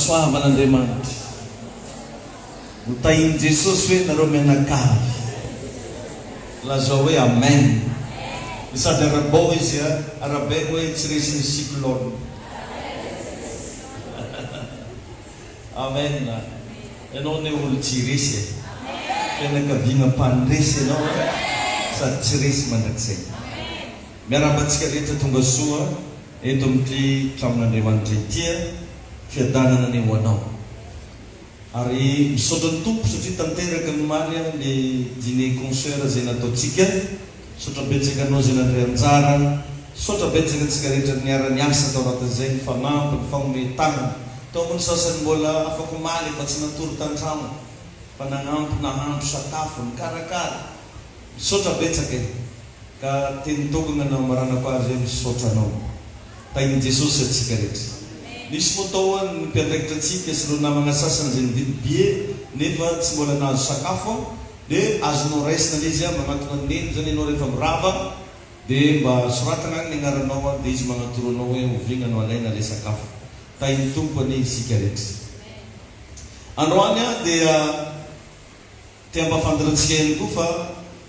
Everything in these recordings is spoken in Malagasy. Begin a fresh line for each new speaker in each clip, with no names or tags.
Soavan'Andriamanitra. Notahiny Jesosy hoe nareo mianakavy. Lazao hoe amen. Sady arabao izy arabe hoe tsy resiny cyclone. Amen. Ianao ne olo tsy resy. Fianakaviana mpandresy ianao sady tsy resy mandrakizay. Miarabantsika rehetra tonga soa eto amin'ity tramon'Andriamanitra ity fiadanana ny ho anao. Ary misaotra ny tompo satria tanteraka ny maly ny dîner concert zay nataontsika. Misaotra betsaka anao zay nandray anjara. Misaotra betsaka antsika rehetra niara-niasa tao anatin'izay ny fanampy, ny fagnome-tanana. Tao amin'ny sasany mbola afaka maly fa tsy natory tan-trano. Fa nanampy nahandro sakafo, nikarakara. Misaotra betsaka ka teny tokana na maranako azy misaotra anao. Tahiny Jesosy atsika rehetra. Nisy motoa ny mpiandraikitra atsika sy ireo namana sasany zay nividy billet nefa tsy mbola nahazo sakafo dia azonao raisina le izy magnatona neny zany ianao rehefa mirava dia mba soratana agny ny agnaranao dia izy magnatoro anao hoe ovigna no alaina le sakafo. Tahiny tompo ane isika rehetra. Androany dia te-hampafantarantsika ihany koa fa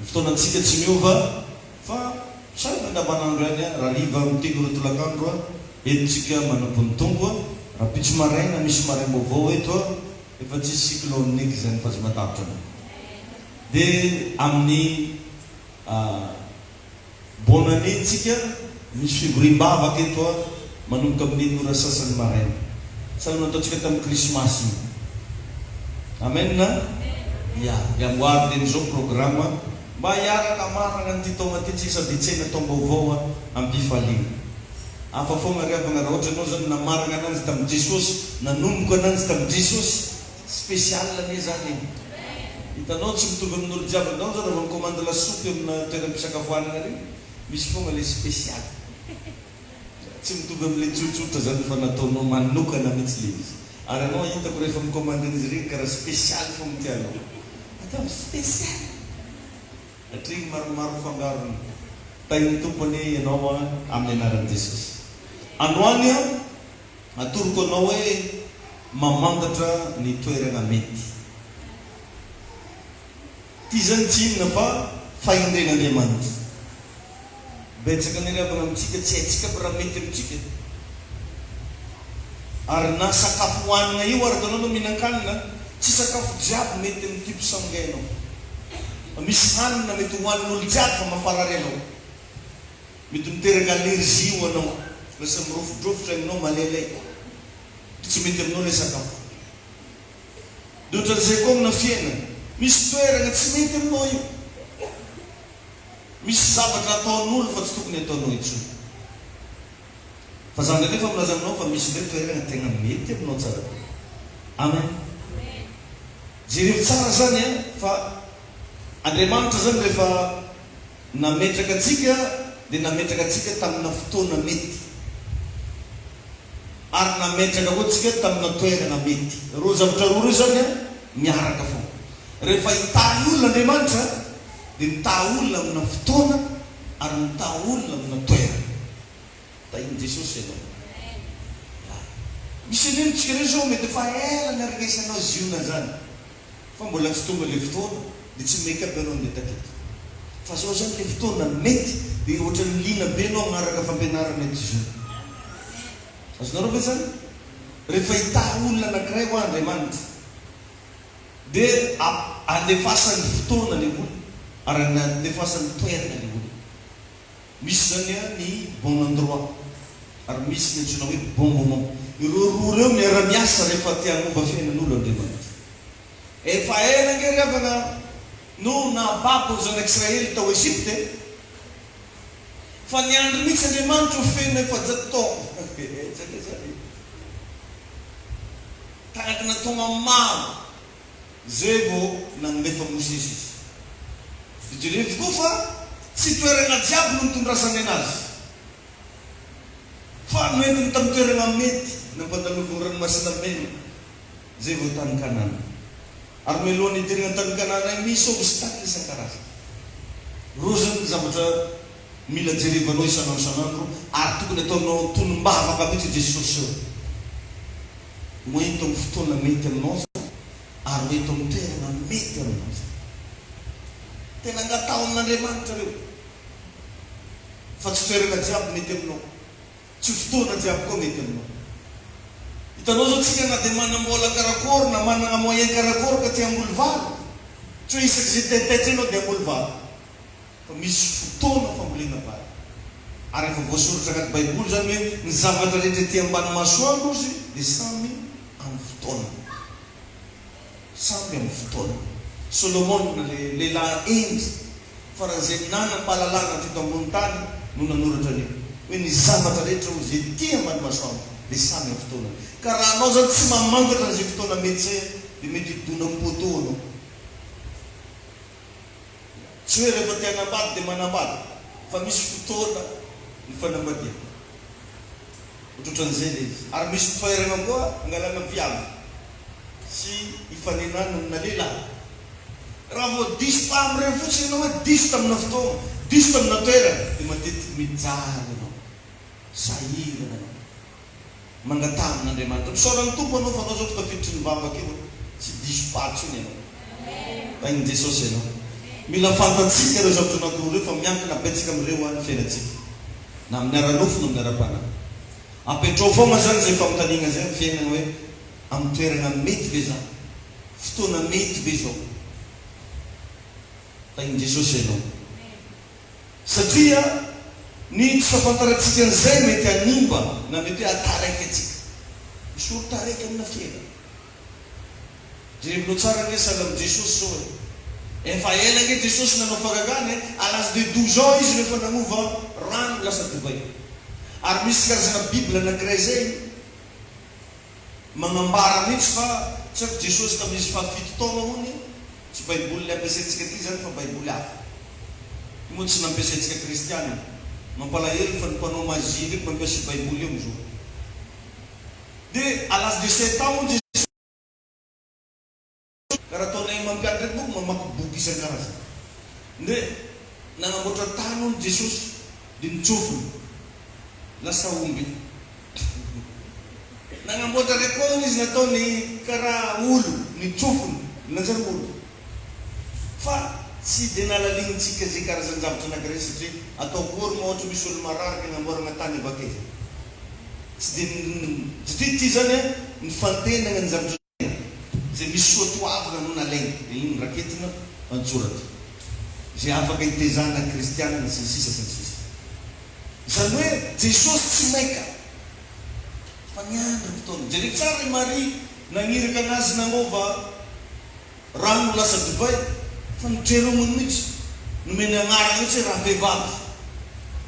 fotoanantsika tsy miova fa sary mandavanandro any raha riva mitego ro tolakandro entsika manampony tongo raha pitso maraina misy maraina vaovao eto efa tsy cyclone neky zany fa azo matavitra anao. Dia amin'ny bonne année tsika misy fivoriam-bavaka eto manomboka amin'ny ora sasany maraina. Samy nataontsika tamin'ny krismasy. Amen. Ya amboary den zao programme mba hiaraka marana ny ty taona ty tsika sady tsena taom-baovao ampifaliana. Afa foana riavana raha ohatra anao zany namarana ananjy tamin'ny Jesosy, nanomboka ananjy tamin'ny Jesosy, spécial ane zany. Hitanao tsy mitovy amin'olo jiaby anao zany raha micommande lasopy amina toeram-pisakafoanana regny, misy foana le spécial. Tsy mitovy amin'le tsotsotra zany fa nataonao manokana mihitsy le izy. Ary anao hitako rehefa micommande an'izy regny karaha spécial fo mitianao. Atao spécial. Hatriny maromaro fangarony. Tahiny tompony ianao amin'ny anaran'i Jesosy. Androany atoroko anao hoe mamantatra ny toerana mety. Ty zany tsy inona fa fahendren'Andriamanitra. Betsaka ny riavana amintsika tsy haitsika raha mety amintsika. Ary na sakafo hoanina io ary tanao mihinan-kanina tsy sakafo jiaby mety amin'ny tipo sangainao. Misy hanina mety hoanin'olo jiaby fa mamparary anao. Mety miteraka allergie ho anao. Lasa mirofodrofotra aminao malelay. Tsy mety aminao le sakafo. Dia ohatran'izay koa amina fiainana. Misy toerana tsy mety aminao io. Misy zavatra ataon'olo fa tsy tokony ataonao intsony. Fa zany rehefa milaza aminao fa misy le toerana tegna mety aminao tsara. Amen. Jereo tsara zany fa Andriamanitra zany rehefa nametraka atsika dia nametraka atsika tamina fotoana mety. Ary nametraka koa atsika tamina toerana mety. Reo zavatra roa reo zany miaraka foana. Rehefa hitahy olona Andriamanitra dia mitahy olona amina fotoana ary mitahy olona amina toerana. Tahiny Jesosy ianao. Misy an'iny tsika reo zao mety fa ela niaregesanao ziona zany fa mbola tsy tonga le fotoana dia tsy meka be anao ndeha taketo. Fa zao zany le fotoana mety dia ohatra ny lina be anao manaraka fampianarana ety zio. Azonareo ve zany? Rehefa hitahy olona anankiray ho Andriamanitra dia alefasany fotoana le olona ary alefasany toerana le olona. Misy zany ny bon endroit ary misy ny antsoina hoe bon moment. Ireo roa reo miara-miasa rehefa tia hanomba fiainan'olo Andriamanitra. Efa ela nge riavana no nababo zanak'Israely tao Ezipte fa niandry mihitsy Andriamanitra ho feno efa-jato taona. Tanakina taona maro zay vao nagnefa Mosesy izy. Jerevy koa fa tsy toerana jiaby no mitondrasany anazy. Fa noentiny tamin'ny toerana mety nampadaloviny ranomasina mena zay vao tany Kanana. Ary melohan'ny hidirana tany Kanana misy obstacle isan-karazany. Ro zany zavatra mila jerevanao isanandro isanandro ary tokony ataonao tonom-bavaka mihitsy Jesosy io. moento amin'ny fotoana mety aminao ary moento amin'ny toerana mety aminao zay. Tena ngatao amin'Andriamanitra reo. Fa tsy toerana jiaby mety aminao, tsy fotoana jiaby koa mety aminao. Hitanao zao tsika na dia manambola karakory na manana moyen karakory ka ty amboly vary, tsy hoe isaky zay taitaitra ianao dia amboly vary. Fa misy fotoana fambolena vary. Ary efa voasoratra anaty Baiboly zany hoe ny zavatra rehetra ety ambany masoandro izy dia samy amin'ny fotoana. Samy amin'ny fotoana. Solomon lehilahy endry faran'izay nanam-pahalalana teto ambony tany no nanoratra an'io hoe ny zavatra rehetra ho zay ety ambany masoandro dia samy amin'ny fotoana. Ka raha anao zany tsy mamantatra an'izay fotoana mety zay dia mety hidona am-poto anao. Tsy hoe rehefa te hanambady dia manambady, fa misy fotoana ny fanambadia. Ohatran'izay le izy. Ary misy toerana koa angalana viavy sy hifanenana amina lehilahy. Raha vao diso am'ireny fotsiny ianao hoe diso tamina fotoana, diso tamina toerana, dia matetiky mijaly ianao, sahirana ianao, mangatà amin'Andriamanitra. Misaoran'ny tompo anao fa anao zao tafiditry ny vavaka io, tsy diso patso iny ianao. Tain'i Jesosy ianao. Mila fantatsika ireo zavatra anankiroa reo fa miankina betsaka amin'ireo any fiainantsika. Na amin'ny ara-nofo na amin'ny ara-panahy. Apetrao foana zany zay famontaniana zay ny fiainana hoe amin'ny toerana mety ve zao, fotoana mety ve zao. Tain'i Jesosy ianao. Satria ny tsy fahafantarantsika an'izay mety hanimba na mety hoe ataraiky atsika. Misy olo taraiky amina fiainana. Jerevinao tsara nge sahala amin'ny Jesosy zao hoe efa ela nge Jesosy nanao fagagany à l'âge de 12 ans izy rehefa nanova rano lasa divay. Ary misy karazana Bible anankiray zay manambara mihitsy fa tsy haiko Jesosy tamin'izy fahafito taona hony, tsy Baiboly ampiasaintsika ty zany fa Baiboly hafa. Moa tsy nampiasaintsika kristiana. Mampalahelo fa ny mpanao mazie ndraiky mampiasa Baiboly eo amizao. Dia à l'âge de 7 ans Jesosy karaha ataonay mampianatra ndraiky boky mamaky boky isan-karazany. Dia nanamboatra tany hono Jesosy dia nitsofony lasa omby. Nanamboatra ndraiky koa izy nataony karaha olo nitsofony nanjary olo. Fa tsy dia nalalignitsika zay karazany zavatra anankiray satria atao kory ma ohatra misy olo marary nanamboarana tany avakaiza. Tsy dia satria ty zany ny fantenana ny zavatra zay misy soatoavina no nalaigna dia iny raketina antsoratra zay afaka hitezana kristianina sy ny sisa sy ny sisa. Zany hoe Jesosy tsy maika fa niandry fotoana. Jereko tsara i Maria naniraka anazy nanova rano lasa divay fa nitreromony mihitsy nomeny agnarana mihitsy raha vehivavy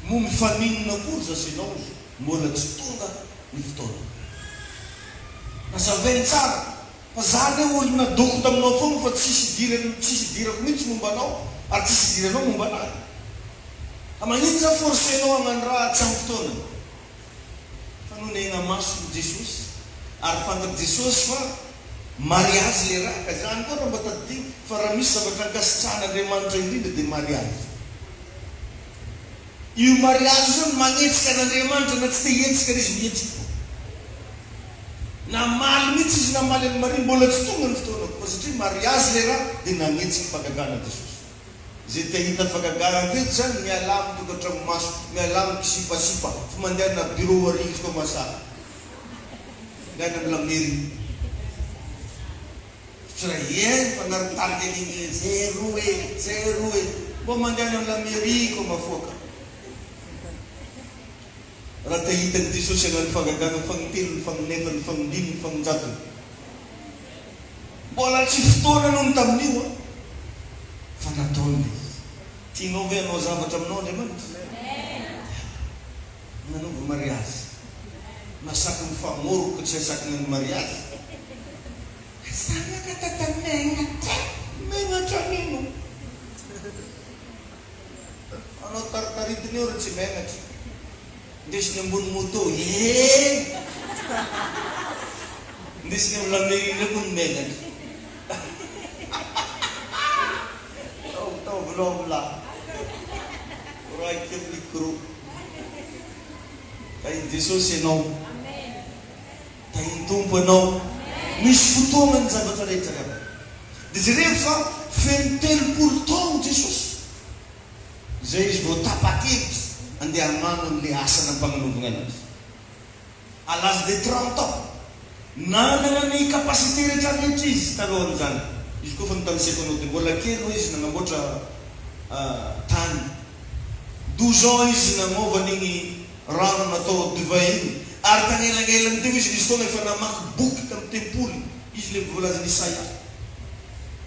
mo mifaninona kory zasinao izy mbola tsy tonga ny fotoana. Nazavainy tsara fa zany hoe olona doko taminao foana fa tsisy idirako mihitsy momba anao ary tsisy idiranao momba anazy. Ka magnino za forcenao hagnano raha tsy amin'ny fotoana. Fa nonena masony Jesosy ary fantaky Jesosy fa mariazy le raha. Ka zany koa raha mba tadidy fa raha misy zavatra ankasitrahan'Andriamanitra indrindra dia mariazy. Io mariazy zao magnetsika an'Andriamanitra na tsy te hetsika izy mihetsika. Namaly mihitsy izy namaly an'i Maria mbola tsy tonga ny fotoana fa satria mariazy le raha dia nagnetsika fagagana Jesosy. Zay te hita fagagana teto zany mialamy tokantrano maso, mialamy kisipasipa fa mandeha na bureau ariky koa masaka. Gany amin'ny lamairie. Tsy raha fa naritariky an'igny zero e. Mbo mandeha amin'ny lamairie koa mafoaka. Raha te hitany Jesosy anao fagagana fagnitelo, ny fagninefa, ny fagnilimy, ny fagninjato. Mbola tsy fotoana noho ny tamin'io fa nataony izy. Tianao ve anao zavatra aminao Andriamanitra? Nanova mariazy. Masaky ny famoroko tsy asaky ny mariazy. Sanaka tata menatra nino. Anao taritaridiny eo raha tsy menatra. Ndesiny ambony moto, ndesiny amin'ny lamairie ndraiky ny menatra. Tao volavolahy. Raiky amin'ny micro. Tain'i Jesosy ianao. tainy tompo ianao misy fotoana ny zavatra rehetra rehetra dia jereo fa feno 3 taona Jesosy zay izy vao tapa-kevitra andeha hamano an'le asana mpagnanovana anazy à l'âge de 30 ans nanana ny capacité rehetra izy talohan'izany izy koa fa notamiseko anao dia mbola kely no izy nagnamboatra tany 12 ans izy namaova an'igny rano natao divin ary tagnelagnelany teo izy nisy fotoana efa namaky boky tamin'ny tempoly izy le voalazany Isaia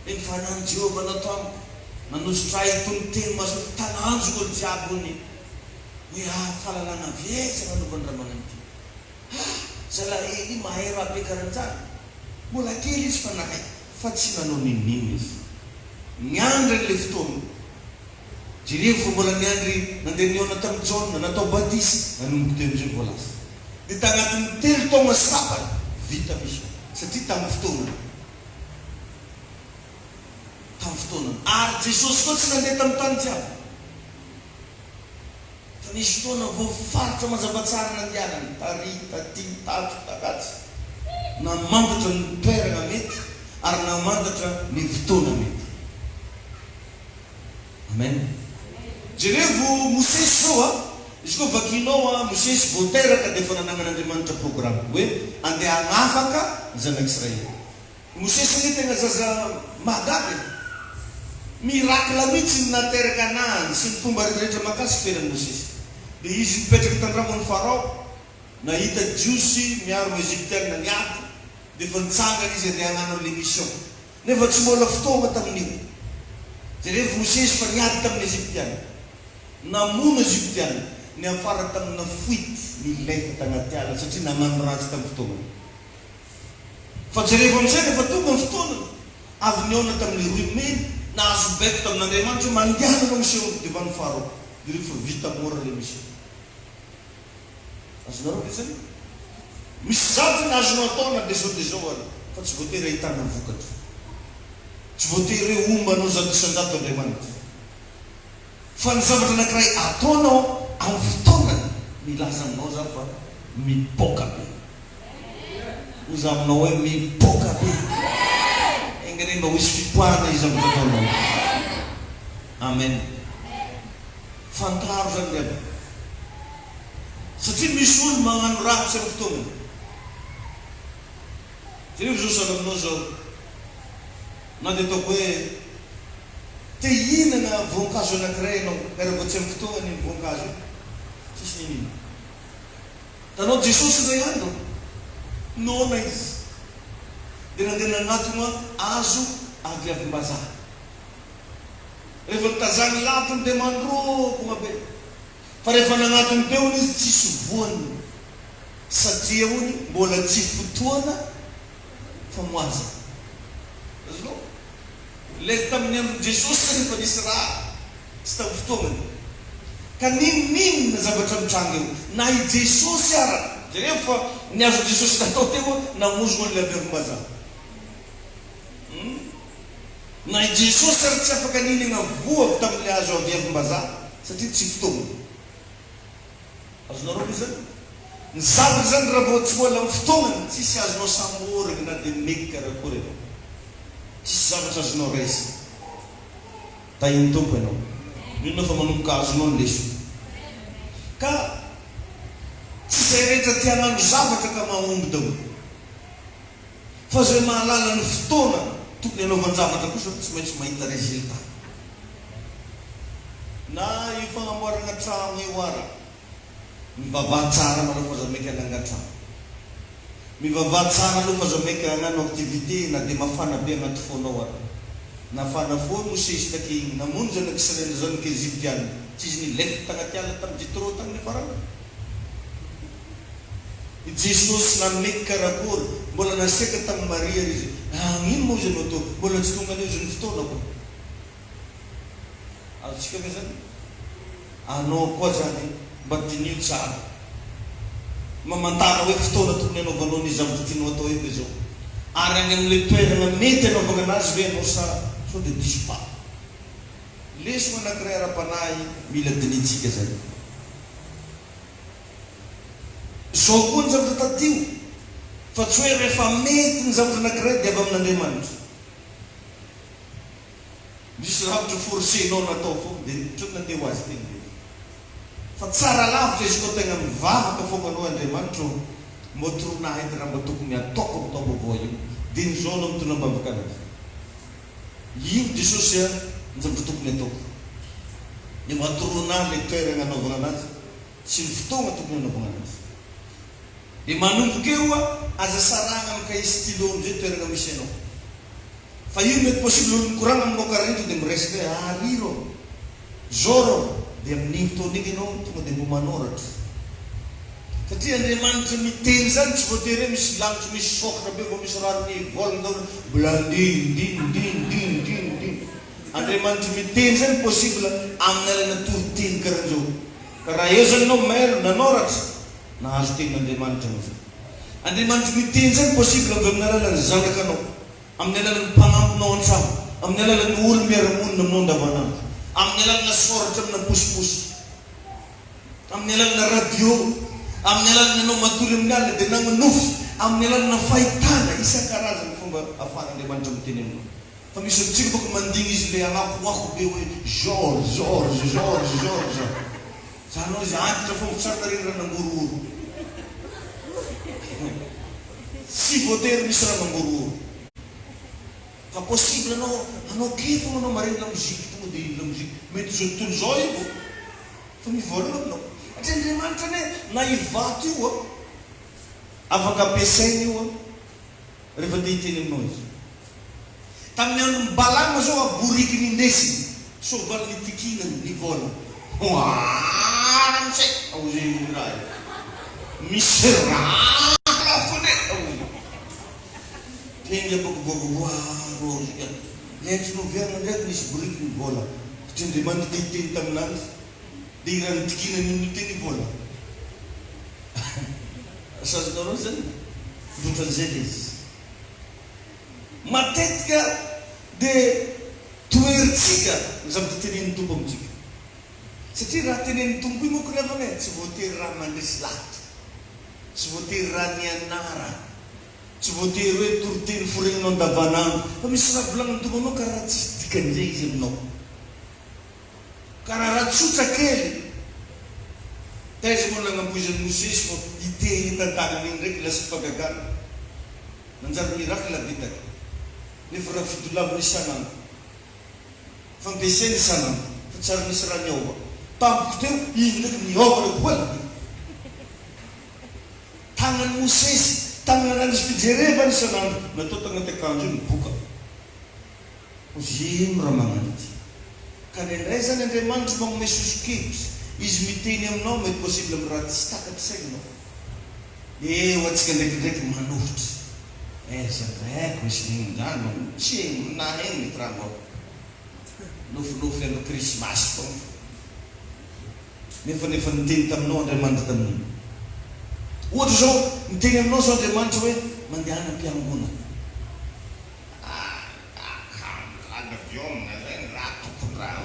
eny fanany Jehova natao amiko nanosotray itony teny mazoto tananjo olo jiaby ony hoe fahalalana vieza nanovany raha magnano ty zalaely mahay raha be karan'izany mbola kely izy fa nahay fa tsy nanao ninonino izy niandry an'le fotoana jereo fa mbola niandry nandeha niona tamin'ny Jaune natao batisy nanomboky teo amizay voalaza dia tagnatin'ny 3 taona sy tapany vita misy satria tamin'ny fotoana ary Jesosy koa tsy nandeha tamin'ny tany jiaby fa nisy fotoana voafaritra mazavatsara nandehanany tary taty tato takatsy namantatra ny toerana mety ary namantatra ny fotoana mety amen jereo Mosesy zao izy koa vakinao Mosesy voateraka dia efa nananan'Andriamanitra programme hoe andeha hagnafaka zanak'Israely Mosesy ny tena zaza mahagaga miracle mihitsy ny nateraka anazy sy ny fomba rehetrarehetra makasika fenan'ny Mosesy dia izy mipetraka tandramon'ny Farao nahita jiosy miaro Eziptianina niaty dia efa nitsangana izy andeha hagnano an'le mission nefa tsy mbola fotoana tamin'io jereo Mosesy fa niady tamin'ny Eziptianina namono Eziptianina ny afara tamina fuite nilefa tagnaty ala satria nagnano ratsy tamin'ny fotoana fa jereo amin'izay nefa tonga ny fotoana avy niona tamin'ny Romaine nahazo baiko tamin'Andriamanitra mandianana mission devant Farao dia rehefa vita mora le mission azonareo ve zany misy zavatra ny azonao atao na dia zao ary fa tsy voatery ahitana vokatra tsy voatery hoe ombanao zato isan-jato Andriamanitra fa ny zavatra anankiray ataonao amin'ny fotoanany milaza aminao za fa mipoka be oza aminao hoe mipoka be engany mba hoisy fipoahana izy amin'ny fotoanao amen fantaro zany aby satria misy olo magnano ratsy amin'ny fotoanany jereo zao sana aminao zao na dia ataoko hoe te hihinana voankazo anankiray ianao miaraka tsy amin'ny fotoana iny voankazo tsisy ninino tanao Jesosy ray andro nona izy dia nandeha nagnatona azo avy avim-bazaha rehefa nitazany latony dia mandrokona be fa rehefa nagnatony teo ony izy tsisy voany satria ony mbola tsy fotoana fa moaza azonao le tamin'ny andro Jesosy rehefa nisy raha tsy tamin'ny fotoanany ka ninonino na zavatra mitranga eo na i Jesosy ara jereo fa niazo Jesosy natao teo namozona an'le avy avim-bazaha na i Jesosy ary tsy afaka ninina voavy tamin'le azo avy avim-bazaha satria tsy fotoana azonareo izy zany ny zavatra zany raha vao tsy mbola amin'ny fotoanany tsisy azonao samorana na dia meky karakory ianao tsisy zavatra azonao resy tahiny tompo ianao inona fa manomboka azonao ny leso ka tsy zay rehetra tia hagnano zavatra ka mahomby daholo fa zay mahalala ny fotoana tokony hanaovany zavatra kosa tsy maintsy mahita résultat na io fagnamboarana trano io ara mivavaha tsara manao fa za maiky hananga-trano mivavaha tsara aloha fa za maiky hagnano activité na dia mafana be agnaty fonao ara nafana foa Mosesy taky igny namono zanak'Israely zao ny Eziptianina tsy izy nilefa tagnaty ala tamin'ny Jethro tamin'ny farana i Jesosy nameky karakory mbola naseka tamin'ny Maria izy ino moa izy anao to mbola tsy tonga an'io izy ny fotoana koa azotsika ve zany anao koa zany mba dinio tsara mamantara hoe fotoana tokony anaovanao ny zavatra tianao atao eko izao ary any amin'le toerana mety anaovana anazy ve anao sa dia diso pa leso anankiray ara-panahy mila dinitsika zany zao koa ny zavatra tatio fa tsy hoe rehefa mety ny zavatra anankiray dia avy amin'Andriamanitra. Misy ravitra forcenao natao foana dia trony nandeha ho azy teny. Fa tsara lavitra izy koa tegna mivavaka foana anao Andriamanitra mba toronahy edy raha mba tokony ataoko amin'ny tao vaovao io. Dia nyzao anao mitonam-bavaka anazy. Io Jesosy ny zavatra tokony ataoko. Dia mba toronahy ilay toerana anaovana anazy sy ny fotoana tokony anaovana anazy. Dia manomboka eo aza sarana amin'ny cahier stylo amin'izay toerana misy anao. Fa io mety possible olo mikorana aminao karanito dia miresaka hoe ary rô zao rô dia amin'iny fotoana iny ianao tonga dia mbo manoratra. Satria Andriamanitra miteny zany tsy voatery hoe misy langitra misy sokatra be vao misy rarony volana daholo mbola ndin. Andriamanitra miteny zany possible amin'ny alana toriteny karan'izao. Ka raha eo zany anao mailo nanoratra nahazo tenin'Andriamanitra anao. Andriamanitra miteny zany possible avy amin'ny alalan'ny zanakanao, amin'ny alalan'ny mpanampinao an-trano, amin'ny alalan'ny olo miara-monina aminao andavanandro, amin'ny alalana soratra amina posiposy, amin'ny alalana radio, amin'ny alalana anao matory amin'ny alina dia namanofy, amin'ny alalana fahitana isan-karazany fomba ahafahan'Andriamanitra miteny aminao. Fa misy amintsika boko mandigny izy le anakoako be hoe George. Zanao izy antitra fomba tsara reny raha nangorooro. Tsy voatery misy raha nangorooro. Fa possible anao kefo anao mareny la mozika tonga dia la mozika mety zao tontolo zao io fa mivolana aminao. Satria Andriamanitra ne na ivato io afaka ampiasaina io rehefa te hiteny aminao izy. Tamin'ny andro Balama zao aboriky nindesiny soavaly nitikinany nivolana. Misy raha fone tenga boko lentsy noviana ndraiky nisy boriky nivola satria Andriamanitra titeny taminazy dia iraha nitikinany niteny vola. Asazonareo zany ndotran'izay le izy matetika dia toeritsika ny zavatra tenen'ny Tompo amintsika. Satria raha tenen'ny Tompo io moko nefany tsy voatery raha mandresy lahatra, tsy voatery raha nianara, tsy voatery hoe toriteny forenanao andavanandro. Fa misy raha volanin'ny Tompo anao karaha tsisy dikan'izay izy aminao, karaha raha tsotra kely. Taiza moa nagnamboizan'ny Mosesy fo hiteny tantanany iny ndraiky lasa fagagana nanjary miracle bitaka nefa raha fitolavana isanandro fampiasaina isanandro fa tsara nisy raha niova tampoko teo iny ndraiky niova koa tagnan'ny Mosesy tagnan'andro fijerevana isanandro natao tagnaty akanjo io miboka ozino raha magnanty. Ka nendray zany Andriamanitra magnome sosokevitra izy miteny aminao mety possible amin'ny raha tsy takaty sainao. Eo atsika ndraikindraiky manohitra zaiko izy zany tsy nahy mety raha mao nofinofy amin'ny krismasy foana nefa niteny taminao Andriamanitra tamin'iny. Ohatra zao niteny aminao zao Andriamanitra hoe mandehana am-piangona anaviona zany raha tokony raha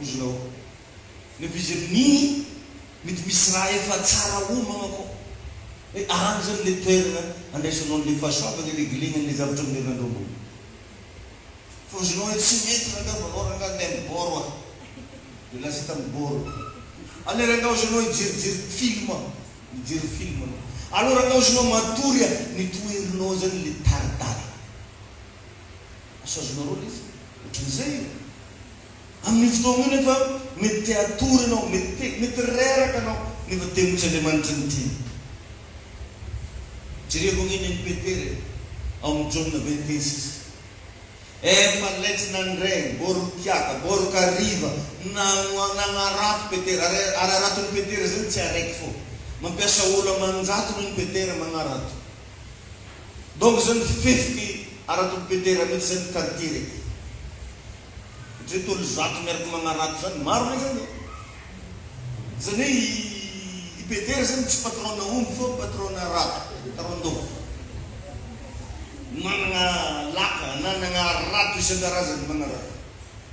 ozinao nefa izy amin'iny mety misy raha efa tsara omagna koa hoe any zany le toerana andraisanao n'le fahasoavana reglina n'le zavatra amin'ny herinandro. Fa ozinao hoe tsy mety rangavanao ranga le amin'ny boro dia lasa tamin'ny boro ale ranga ozinao hijerijery film mijery film anao alo ranga ozinao matory nitoerinao zany le taridary asazonao rô izy ohatran'izay amin'ny fotoana io nefa mety te atory anao mety reraka anao nefa temotsy Andriamanitra niteny. Jereko ng'iny Petere ao amin'ny John 21:6 efa letsy nandregny boro kiaka boro kariva nagnarato Petere ary araratony Petere zany tsy araiky fo mampiasa olo manjato noho ny Petere magnarato donc zany fefiky aratony Petere mety zany quartier raiky satria tolo zato miaraky magnarato zany maro ne zany zany hoe i Petere zany tsy patrona omby fo patrona rato tarondoko nanagna laka nanagna rato isan-karazany magnarato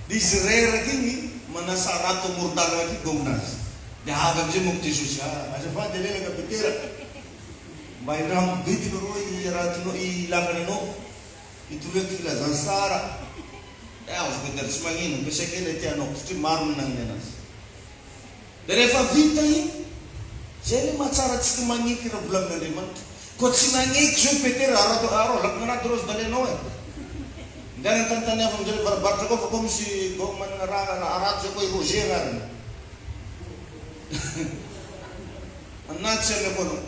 dia izy reraka igny manasa rato amoron-dalana aty gominazy dia avy amizay monko Jesosy azafady alelaka Petera mba iramobidina ro irahatinao ilangana anao itoroeky filazana sara azoko dia tsy magnino ampiasaika ela tianao satria maro minaniny anazy dia rehefa vita iny zay le mahatsara tsika magneky raha volanin'Andriamanitra koa tsy nagneky zao Petera arô lakinanaty rô dalenao e ndia nantantany hafa amizay le barabaratra koa fa koa misy go manana raha arato zay koa i Roger arany anaty sy alako anao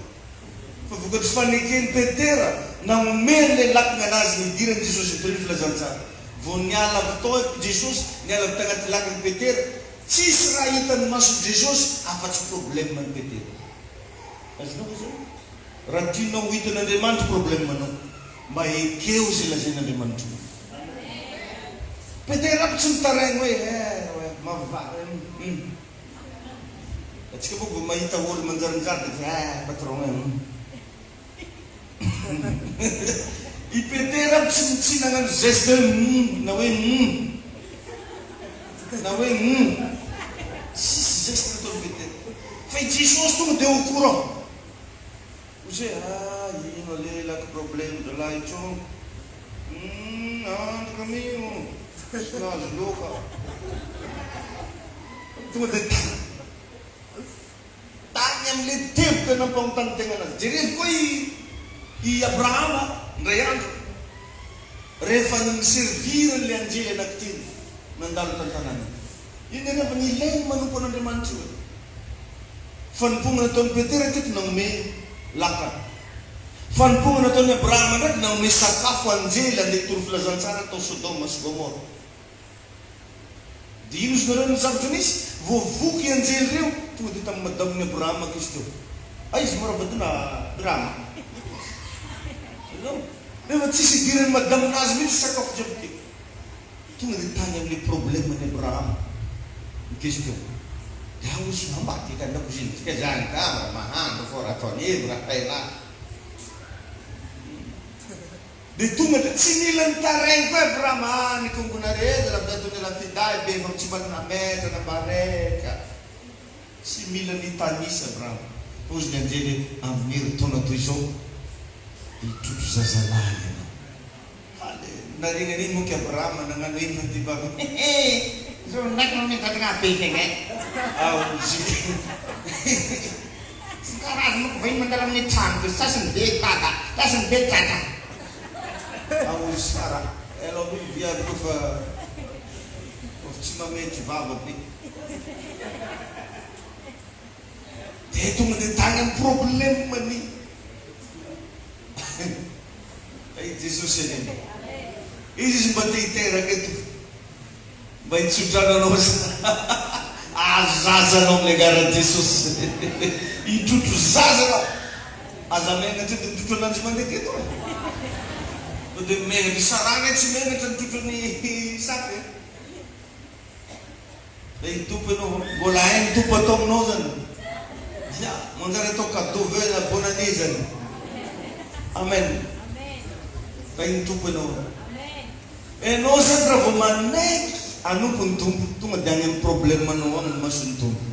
fa vokatry fanekeny Petera nanomeny le lakina anazy nidirany Jesosy itoriny filazantsara vo niala avitao Jesosy niala avita agnaty lakiny Petera tsisy raha hitany masony Jesosy afa-tsy problème ny Petera azonao fa zao raha tianao hitan'Andriamanitra problème anao mba ekeo zay lazain'Andriamanitra Petera aby tsy mitaraigny hoe mavary atsika boka vo mahita olo manjarinjary dia patron i Petera aby tsy nagnano geste na hoe sisy geste nataony Petera fa i Jesosy tonga dia au courant ozay ino alelaka problème zalahy itso andro kamio nazo loka tonga dia tany am'le tempoka nampamontany tegna anazy jerevy koa i Abrahama ndray andro rehefa niservira le anjely anankiteny nandalo tantanana iny rehefa nilainy manompo an'Andriamanitra io fanompoana nataony Petera teto nanome laka fanompoana nataony Abrahama ndraiky nanome sakafo anjely andeha toro filazantsara atao Sodoma sy Gomora dia ino izy nareo ny zavatra nisy voavoky anjely reo tonga dia tamin'ny madamony Abrahama kizy teo izy moravadina Abrahama rehefa tsisy idirany madaminazy mihitsy sakafo jiaby teo tonga dia tany amin'le problème ny Abrahama mikizy teo dia izy mambaty ekandako ziny tsika zany ka mahandro fô raha ataony evy raha tailà dia tonga dia tsy mila nitaraigny koa Abrahama nikongonaredy lavidatony lafiday be fa tsy manana metra na bareka tsy mila nitanisa Abrahama ozy ny anjely amin'ny taona toy izao itrotro zazalahy ianao naregnaniny moky Abrahama nagnano ino ty baba zao ndraiky nomekatagna pekegna zy sy karaza moko va ino mandala amin'ny trano ko sasany be tata sasany be tata ozy sara aloha olo viavy kofa tsy mametry vava be dia tonga dia tany amin'ny problème mani Jesosy eny izy mba te hiteraka eto mba hitsotrananao azo zaza anao amin'ny agaran'i Jesosy hitrotro zaza anao aza menatra dia mitrotro ananjy mandeha keto dia menatra saragna tsy menatra nitrotro ny saky dia hitompo ianao mbola hainy tompo atao aminao zany manjary atao cadeau veu na bonne année zany amen fa iny tompo ianao ianao zany raha vo manaiky anompo ny tompo tonga dia agny amin'ny problème anao agny ny mason'ny tompo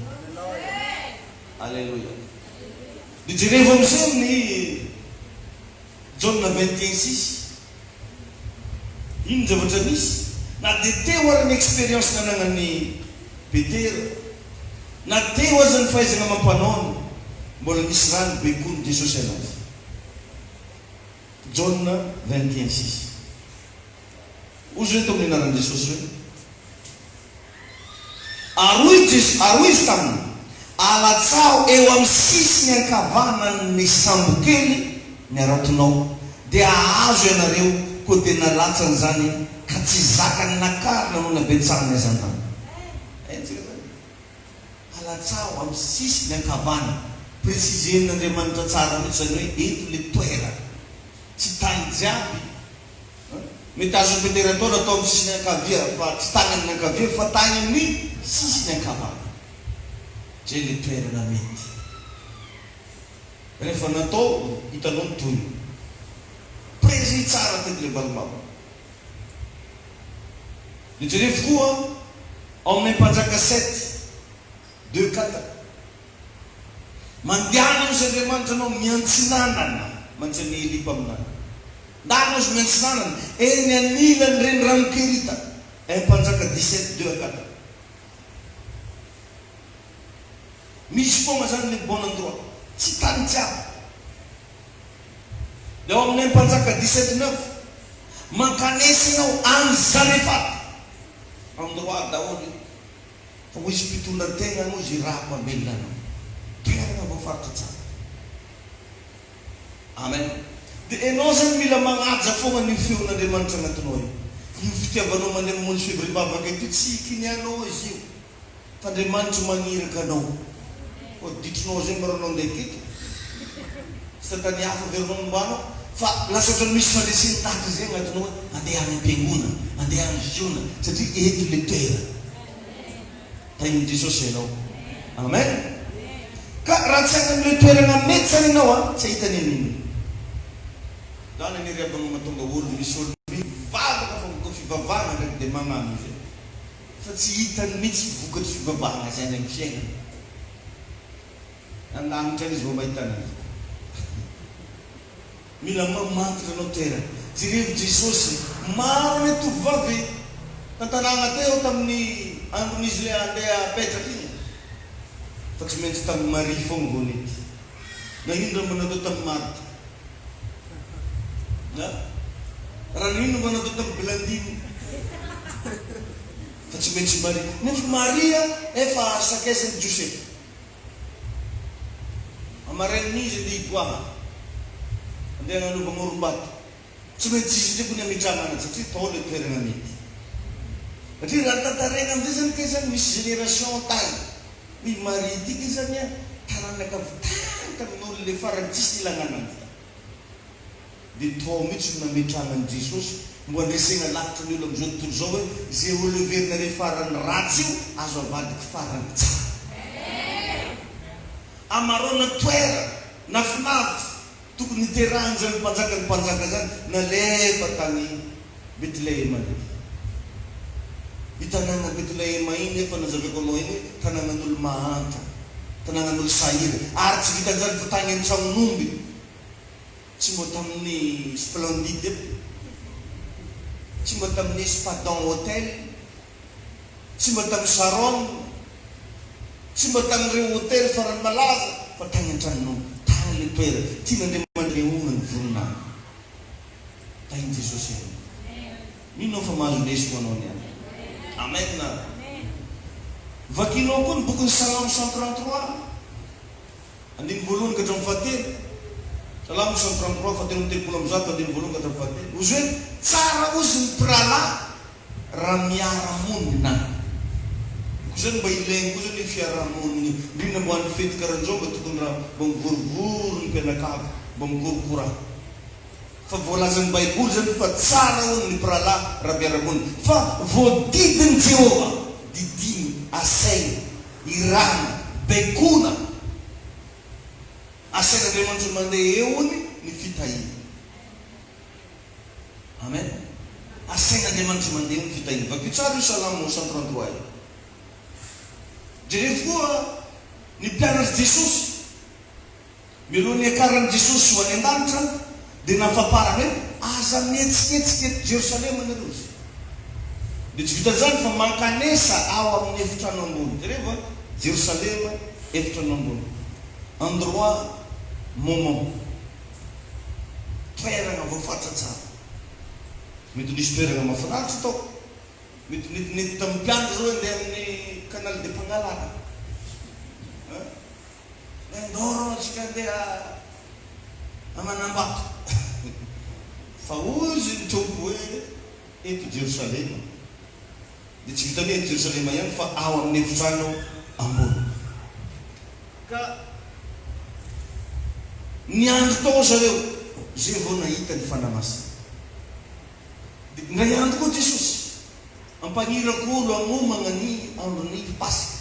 alleluia dia jereva amizay amin'ny John 21:6 ino zavatra nisy na dia teo ary ny expérience nananany Petera na teo aza ny fahaizana mampanaony mbola nisy rano bekony Jesosy anazy John 21:6 ozy hoe tao amin'ny anaran'i Jesosy hoe aroy izy taminy alatsao eo amin'ny sisiny ankavanany sambo kely ny aratonao dia ahazo ianareo koa dia nalatsany zany ka tsy zakany nakarina no nabetsahany azan-tany alatsao amin'ny sisiny ankavana presizen'Andriamanitra tsara mihitsy zany hoe eto le toera tsy tany jiaby mety azo Petera atao natao amin'ny sisiny ankavia fa tsy tany amin'ny ankavia fa tany amin'ny sisiny ankavana zay le toerana mety rehefa natao hitanao mitoy prési tsara tety le balomabo dia jerevy koa ao amin'ny mpanjaka 7:2-4 mandiana izy Andriamanitra anao miantsinanana mantsy lipa aminany ndana azo maintsy nanany eny anilany reny ranokerita mpanjaka 17 4 misy foana zany le bon endroit tsy tany jiaby leo amin'ny mpanjaka 17 9 mankanesinao any Zarefaty endroit daholo fa ho izy mpitondra tegna moa izy raha mpambelona anao toerana voafaritra tsara. Amen. Dia enao zany mila magnaja foana ny feon'Andriamanitra agnatinao io. Io fitiavanao mandeha mamonjy fivoriam-bavaka ity tsy kinianao izy io fa Andriamanitra magniraka anao. Ditrinao zay maranao ndraiky eto sy tany hafa verinao mombanao fa lasa ohatrany misy fandresiny tahaka zay agnatinao andeha amin'ny am-piangona andeha amin'ny fiona satria eto le toera tain'i Jesosy ianao. Amen. Ka raha tsy agny am'le toerana mety zany ianao tsy ahitany an'iny zany anirevanao mahatonga olo misy olo mivavaka fa miko fivavahana ndraiky dia magnano zay fa tsy hitany mihitsy vokatry fivavahana zany amin'ny fiainana andanitra izy vao mahitana azy. Mila mamantatra anao toerana jerevy Jesosy maro ny tovovavy tantanàna teo tamin'ny andron'izy le andeha apetraka iny fa tsy maintsy tamin'ny Marie foana vao nety na ino raha manatao tamin'ny Marta na raha ino manatao tamin'ny Blandine fa tsy maintsy Marie nefa Maria efa sakaisin'ny Joseph amaren'izy dia iboaha andeha nanovana orom-bato tsy maintsy izy ndraiky ny amitrahana satria tao le toerana mety satria raha tantarena amizay zany ke zany misy génération tany ny Marie tiky zany tanàna kavitaka amin'olo le farany tsisy ilagnana azy dia tao mihitsy no nametrahana an'i Jesosy mbo andresena lavitra ny olo am'izao tontolo zao hoe zay olo everina le farany ratsy io azo avadiky farany tsara. Amarona toera na finavitra tokony terahany zany mpanjaka zany nalefa tany Betlehema ndraiky. I tanàna Betlehema iny efa nazaveko anao iny tanànan'olo mahanta tanànan'olo sahira ary tsy vita zany fa tany an-tragnon'omby tsy mbo tamin'ny Splendide tsy mbo tamin'ny Espadon Hotel tsy mbo tamin'ny Sharon tsy mbo tamin'ireo hôtely farany malaza fa tany an-tragnon'omby tany le toera tian'Andriamanitra leonany voninahiny tain'i Jesosy mino fa mahazo lesy ho anao niany. Amen. Vakinao koa ny bokin'ny Salamo 133 andiny voalohany ka hatramin'ny fahatelo Salamo 133 fahatelo amby telopolo amby zato andiny voalohany ka hatramin'ny fahatelo ozy hoe tsara ozy ny mpirala raha miara-monina zany mba ilainy koa zany fiarahamoniny indrindra mbo an'ny fety karan'izao mba tokony raha mba mivorivoro ny mpianakavy mba mikorokora fa voalazan'ny Baiboly zany fa tsara hono ny mpirala raha miara-monina fa voadidiny Jehova didiny asaina irana baikona asain'Andriamanitra mandeha eony ny fitahina. Amen. Asain'Andriamanitra mandeha eo ny fitahina vakio tsara io Salamo 133 jerevy koa ny mpianatsy Jesosy mialohan'ny akaran'i Jesosy ho any an-danitra dia nafaparany hoe aza mihetsiketsika eto Jerosalema nareo izy dia tsy vita zany fa mankanesa ao amin'ny efitrano ambony jereva Jerosalema efitrano ambony endroit moment toerana voafaritra tsara mety nisy toerana mahafinaritra tao mety netinety tamin'ny mpiandro zao andeha amin'ny canal de Pangalana ndoro tsika andeha amanambato fa ozy ny tompo hoe eto Jerosalema dia tsy vitany eto Jerosalema ihany fa ao amin'ny efitrano ambony ka ny andro tao zareo zay vao nahita ny fanamasina ndray andro koa Jesosy ampagnirako olo anomagna ny andron'ny Pasika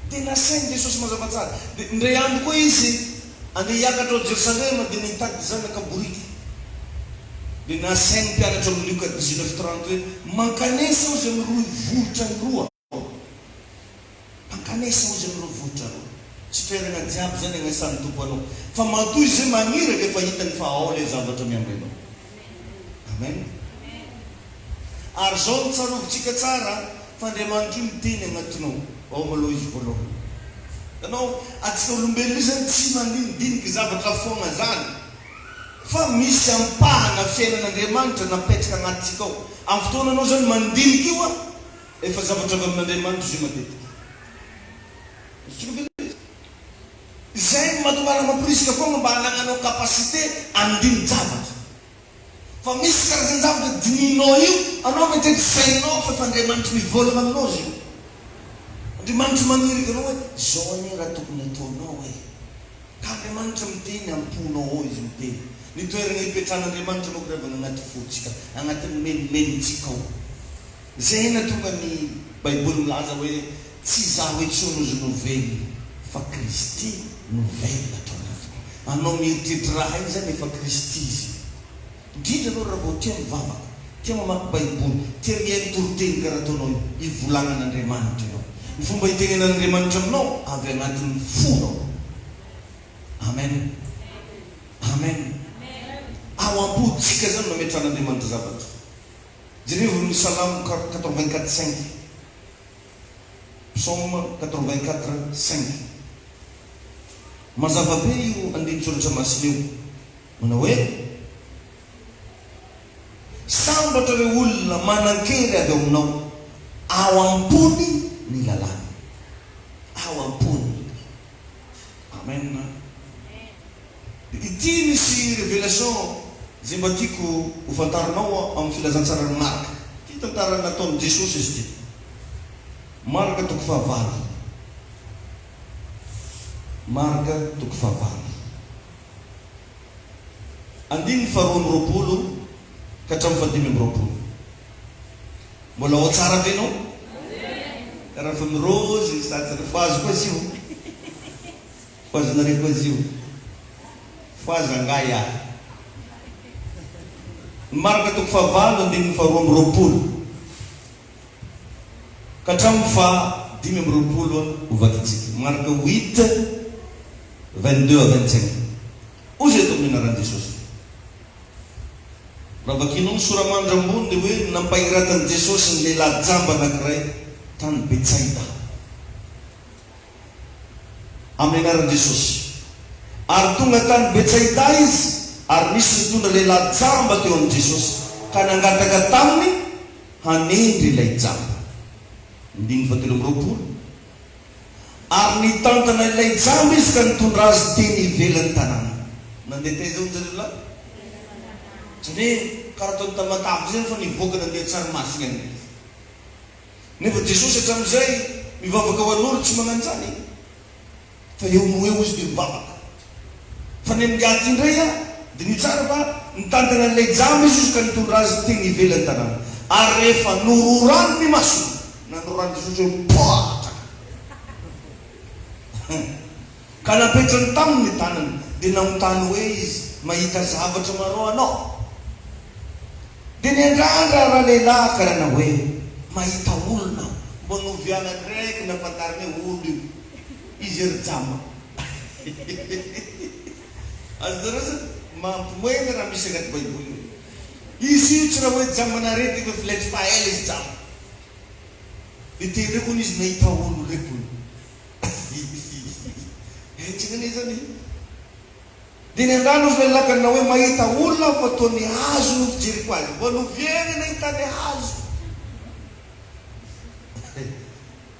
dia nasainy Jesosy mazava tsara dia ndray andro koa izy andeha hiakatra ao Jerosalema dia nitady zanaka boriky dia nasainy mpianatra amin'ny Luka 19:30 hoe mankanesa ozy amin'ny roa vohitra ny roa mankanesa ozy amin'ny roa vohitra roa tsy toerana jiaby zany agnasan'ny tompo anao fa matoy izy zay magniraka efa hitany fa ao le zavatra miambrenao. Amen. Ary zao ny tsarovitsika tsara fa Andriamanitra io miteny agnatinao ao maloha izy voalohany. Anao atsika olombelona zany tsy mandinidinika zavatra foagna zany fa misy ampahana fiainan'Andriamanitra napetraka agnatsika ao. Amin'ny fotoana anao zany mandinika io efa zavatra avy amin'Andriamanitra izy matetika. Zay mahatonga mampirisika foagna mba hanagnanao kapasité andiny zavatra. Fa misy karazany zavatra dininao io anao mety sainao fa Andriamanitra mivolagna aminao izy io. Andriamanitra manirika anao hoe zao anie raha tokony ataonao e. Ka Andriamanitra miteny amponao ao izy miteny. Ny toerana hipetrahan'Andriamanitra anao kirevana agnaty fotsika, agnatin'ny menimenitsika ao. Zay natonga ny Baiboly milaza hoe tsy zaho etsono izy novely fa Kristy novely atao anatiko. Anao mieritreritra raha iny zany efa Kristy izy. Indrindra anao raha vao tia mivavaka, tia mamaky Baiboly, tia mihaino toroteny karaha ataonao ivolagnan'Andriamanitra ianao. Ny fomba hitenenan'Andriamanitra aminao avy agnatin'ny fonao. Amen. Amen. Ao am-potsika zany mametran'Andriamanitra zavatra. Jereo ny Salamo 84:5. Psaume 84:5. Mazava be io andin-tsoratra masina io. Manao hoe sambatra re olona manan-kery avy aminao, ao ampony ny lalàna. Ao ampony. Amen. Ity misy révélation zay mba tiako hofantarinao amin'ny filazantsarany Marka. Ty tantara nataon'i Jesosy izy ty. Marka 7. Marka 7. Andiny 2:20 ka hatramin'ny 5:20. Mbola ao tsara ve anao? Karaha fa mirôzy sady fahazo koa izy io. Fahazonareo koa izy io. Fahazo angay ahy. Marka 7 andiny 2:20 ka hatramin'ny 5:20 hovakitsika. Marka 8:22-25. Ozy eto amin'ny anaran'i Jesosy. Raha vakinao ny soramandry ambony dia hoe nampahiratani Jesosy ny lehilahy jamba anankiray tany Betsaida. Amin'ny anaran'i Jesosy. Ary tonga tany Betsaida izy ary nisy nitondra lehilahy jamba teo amin'i Jesosy ka nangataka taminy hanendry ilay jamba. 9:20. Ary nitantana ilay jamba izy ka nitondra azy teny ivelan'ny tanàna. Nandeha taiza ony zareo lahy? Zany karaha ataony tamatavy zay fa nivoaka nandeha tsaramasigna any. Nefa Jesosy hatramin'izay mivavaka ho an'olo tsy magnano zany. Fa eo mo eo izy mivavaka. Fa ny amigaty indray dia nitsara fa nitantana ilay jamba izy ka nitondra azy teny ivelan'ny tanàna. Ary rehefa nororano ny masony, nanorano Jesosy hoe poatra. Ka napetrany taminy ny tanany dia namontany hoe izy mahita zavatra maro anao. Dia niandrandra raha lehilahy karana hoe mahita olona mba noviana ndraiky nafantariny hoe olo io izy ery jamba. Azo darasa mampimoena raha misy agnaty Baiboly. Izy io tsy raha hoe jambanarety fa filaitry fahaela izy jamba. Dia teny reko izy nahita olo reko. Tsinany zany. Dia niandrano izy lehilahy kana hoe mahita olona fa toy ny hazo no fijeriko azy. Mba noviana nahitany hazo.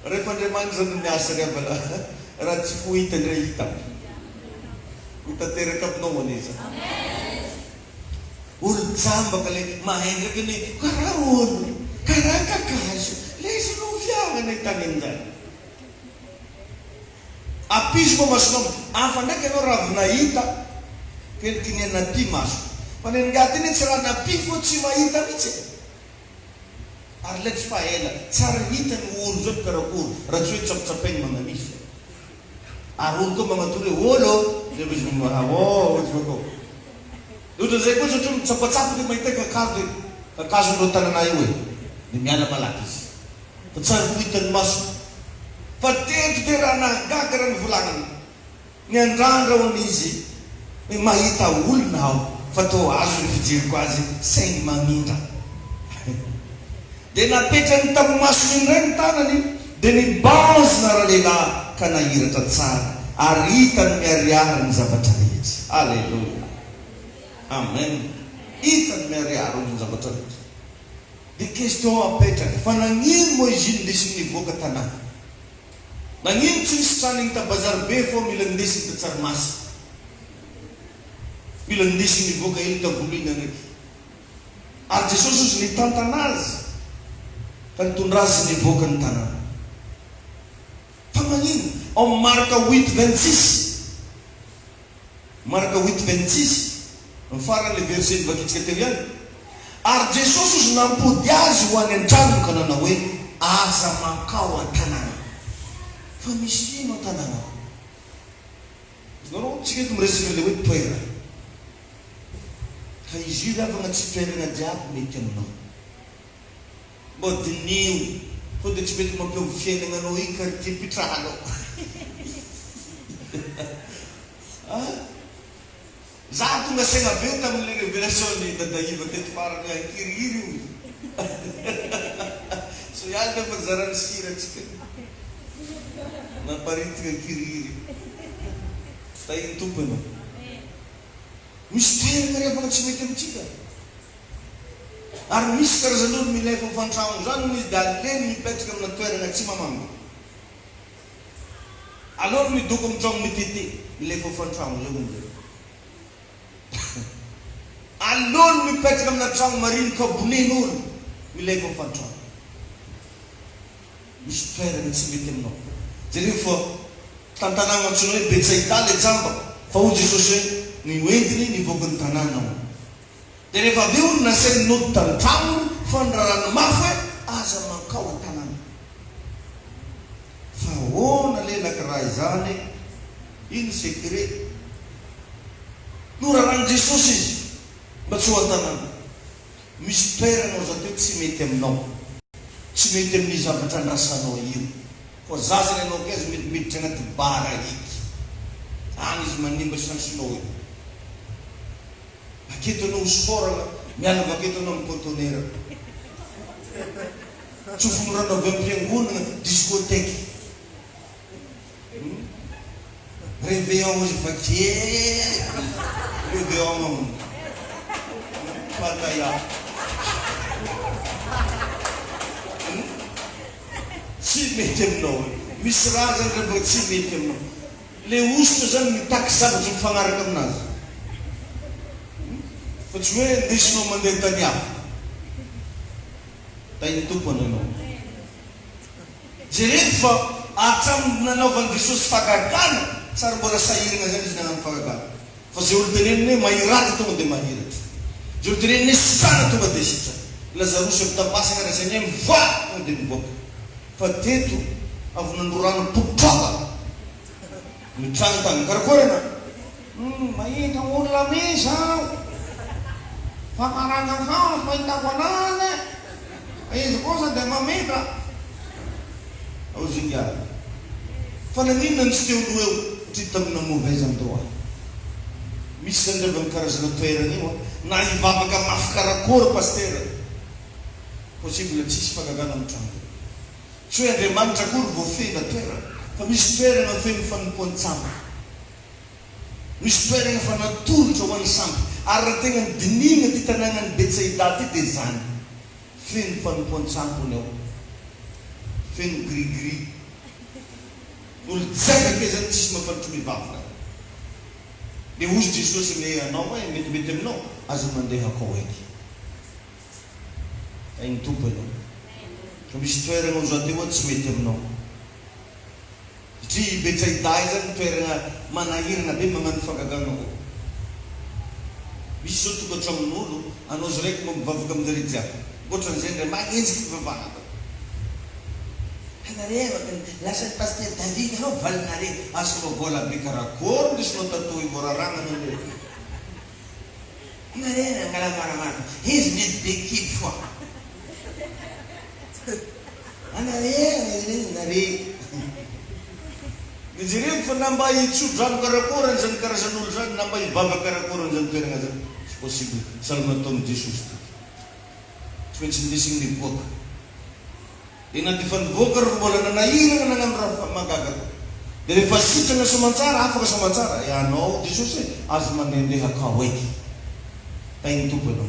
Rehefa Andriamanitra zany miasa rehefa raha tsy fohita indray hita. Hotanteraka aminao an'izy. Olo jamba ka le mahendraka ny karaha olo, karaha kakazo. Le izy noviana nahitany an'izany. Apiso mo masonao. Afa ndraiky ianao raha avy nahita kelikiny anaty maso. Fa ny ngaty iny tsy raha napi fo tsy mahita mihitsy. Ary le tsy fahaela. Tsara hita ny olo zao karakory. Raha tsy hoe tsapotsapainy manganisy. Ary olo koa magnatory hoe olo. Zay izy mahao. Ohatra zay koa satria mitsapatsapaky mahita kakazo. Kakazo nireo tanana io e. Dia miala malaky izy. Fa tsara ho hitany maso. Fa teto dia raha nahagaga raha nivolagnany. Ny andrandra hoany izy hoe mahita olona aho fa tô azo ny fijeriko azy saingy mamindra. Dia napetrany tamin'ny masony indray ny tanany dia nibanzina ra-lehilahy ka nahiratra tsara ary hitany miariary ny zavatra rehetra. Alleluia, amen. Hitany miariary ny zavatra rehetra. Dia question apetraka fa nagnino moa izy iny ndesiny nivoaka tanàna? Nagnino tsy nisitrany tabazary be fô mila ndesiny ta tsaramaso, mila ndesiny nivoaka ely tavolina ndraiky. Ary Jesosy ozy nitantana azy ka nitondra azy nivoaka ny tanàna. Fa magnino? Ao Marka 8:26, Marka 8:26 ny farany le verset nivakitsika teo ihany. Ary Jesosy ozy nampody azy ho any an-trano ka nanao hoe aza mankao an-tanàna. Fa misy ino an-tanàna? Nareo tsika eto miresaka le hoe toerana. Ka izy io ravana tsy toerana jiaby mety aminao. Mbo dinio fa dia tsy mety mampiovy fiainagnanao iny quartier pitrahana. Za tonga saigna be tamin'le révélation-ny dadaiva teto farany akiriry io. So ihany nefa zarany sira atsika namparitika kiriry. Tainy tompony. Misy toerana revana tsy mety amintsika. Ary misy karazan'olo milefa fantragno zany hoy izy dia aleny mipetraka amina toerana tsy mamanga. Aloro midoko amin'ny tragno mitete milefa fantragno zao moa. Aloro mipetraka amina tragno mariny kabonen'olo milefa fantragno. Misy toerana tsy mety aminao. Jereo fa tantanàna antsoina hoe Betsaida le jamba fa hoy Jesosy hoe ny hoentiny nivoaka ny tanàna. Dia rehefa avy eo nasainy noditra ny tragnony fa ny rarano mafy hoe aza mankao an-tanàna. Fa hoana lelaka raha izany, iny secret no raharany Jesosy izy mba tsy ho an-tanàna. Misy toerana ao zateo tsy mety aminao, tsy mety amin'ny zavatra andrasanao io. Fa zazany anao ka izy miditra anaty bara iky any izy manimba sansinao io. Aketonao sporana miala vaketonao amin'ny conteneur tsofon'rano avy amin'ny fiangonana discothèque réveillon izy vakery réveillon mamony pataya tsy mety aminao. Misy raha zany rehefa tsy mety aminao. Le ositra zany mitaky zavatra mifagnaraka aminazy. Fa tsy hoe ndesinao mandeha tany hafa. Tainy tompony anao. Jereko fa hatramin'ny nanaovan'i Jesosy fagagana, tsara mbola sahirana zany izy nagnano fagagana. Fa zay olo teneniny hoe mahiratra tonga dia mahiratra. Zay olo teneniny hoe sitrana tonga dia sitrana. Lazarosy amin'ny tapasana raisany hoe mivoaka tonga dia mivoaka. Fa teto avy nandorano popoaka mitrano tany karakory ana mahita olona misy aho famarana hao mahitako anazy izy kosa dia mamindra ao zingiary. Fa naninona ny tsy teo olo eo ty tamina mauvaise endroit. Misy zany reva ny karazana toerana io na hivavaka mafy karakory pastera possible tsisy fagagana amin'ny trano. Tsy hoe Andriamanitra akory voafena toerana, fa misy toerana feno fanompoan-tsampy, misy toerana fa natolotra ho an'ny sampy. Ary raha tegna ny dinina ty tanànany Betsaida ty dia zany feno fanompoan-tsampony ao, feno grigri. Olo jiaby ake zany tsisy mahafanitro mivavaka. Dia ozy Jesosy le anao hoe metimety aminao aza mandeha akao eky. Ainy tompo anao. Fa misy toerana zao teo tsy mety aminao. Satria Betsaida zany toerana manahirana be magnano fagagana ao. Misy zao tonga hatramin'olo anao zo raiky mivavaka amin'izare jiaby. Ohatran'izay ndray magnenjiky fivavahana. Anareo lasa pasteur David anao valinare asonao vola be karakory ndesinao tatoy voararana anareo. Anareo angala maramara izy mety be kiby foa. Anareo nare. Jereo fa namba hitsodrano karakory zany karazan'olo zany namba hivava karakory zany toerana zany tsy possible sahala nataon'i Jesosy tsy maintsy indesiny nivoaka ena dia fa nivoaka ry mbola nanahirana nagnano raha magaga dia rehefa sitrana soamantsara afaka soamantsara ianao Jesosy azo mandehandeha ka oeky tainy tompo ianao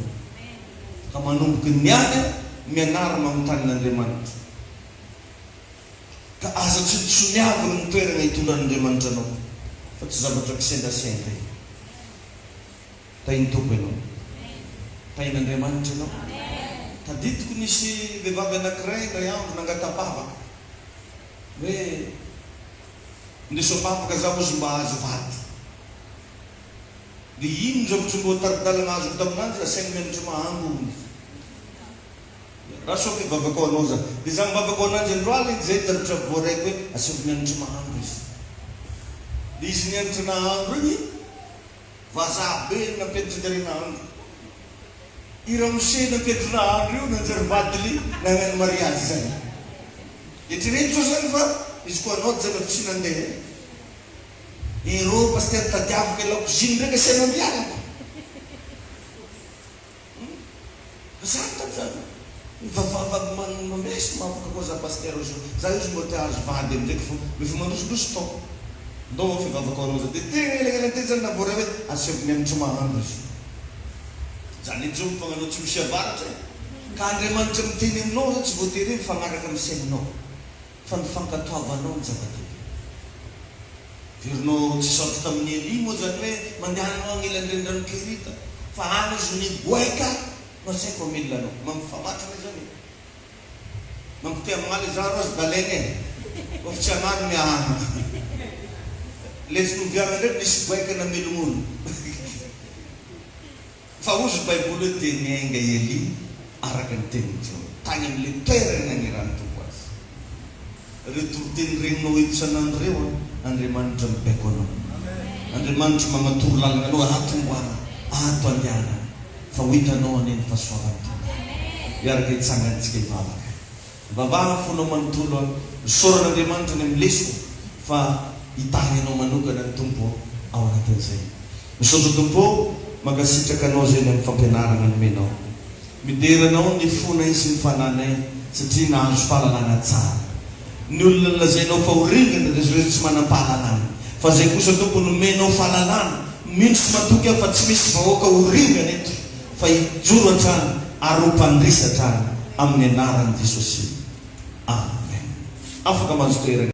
ka manomboky niany mianara magnotanin'Andriamanitra ka aza tsoditsoniavy ny toerana hitondran'Andriamanitra anao fa tsy zavatra kisendasenda tainy tompo ianao tain'Andriamanitra ianao taditiko nisy vehivavy anankiray ray andro nangatapavaka hoe ndesopavaka zaho ozy mba azo vady dia ino zavatra mbo taridalana azoko taminanjy asainy mianatra mahango raha so fivavaka ao anao za dia za mivavaka ao ananjy androaly zay taritra voaraiko hoe asako mianatra mahandro izy dia izy mianatra nahandro igny vazaha be nampetitra gary nahandro iramose nampetitra nahandro io nanjary vadily nagnano mariazy zany etrerentso zany fa izy koa anao zany tsy nandeha ero paster tadiavaka ela koziny ndraiky asiana andianako zany zany mamesy mavaka koa za paster za izy mbo te azo vady amindraiky fo mefa mandrosodroso tao ndao fivavaka anao za dia tena elagnelante zany navory hoe aseko mianatra mahandro izy zany ijo mifagnanao tsy misy avaratra ka Andriamanitra miteny aminao za tsy voatery mifagnaraka amin'ny saininao fa nifankatoavanao ny zava-dehibe verinao tsy saotra tamin'ny Eli moa zany hoe mandehananao agnelan'rendrano kerita fa any izy nigoeka no asaiko amilanao mamifamatrana zany mampitea manaly za rozy balene fa tsy anano miahana lesy noviana ndraiky nisy goeka namelognono fa ozy baiboly hoe dia niainga Eli araka ny teniny Jehova tany amin'le toerana nirano tompo azy retoro-teny regninao etosanandro reo Andriamanitra mibaiko anao Andriamanitra magnatoro lalana anao atomboana ato andiana fa ho hitanao aneny fahasoavany tompo iaraka hitsangantsika hivavaka vavaha fonao manontolo soran'Andriamanitra ny amin'ny leso fa hitahy anao manokana ny tompo ao anatin'izay misaotra tompo magasitraka anao zay ny amin'ny fampianarana nomenao mideranao ny fona izy ny fananay satria nahazo fahalalana tsara ny olona lazainao fa horingana dia zay tsy manam-pahalalana fa zay kosa tompo nomenao fahalalana mino sy matoky fa tsy misy vahoaka horingana eto fa hijoro an-trano ary ho mpandrisa trano amin'ny anaran'i Jesosy amen afaka mahazo toerana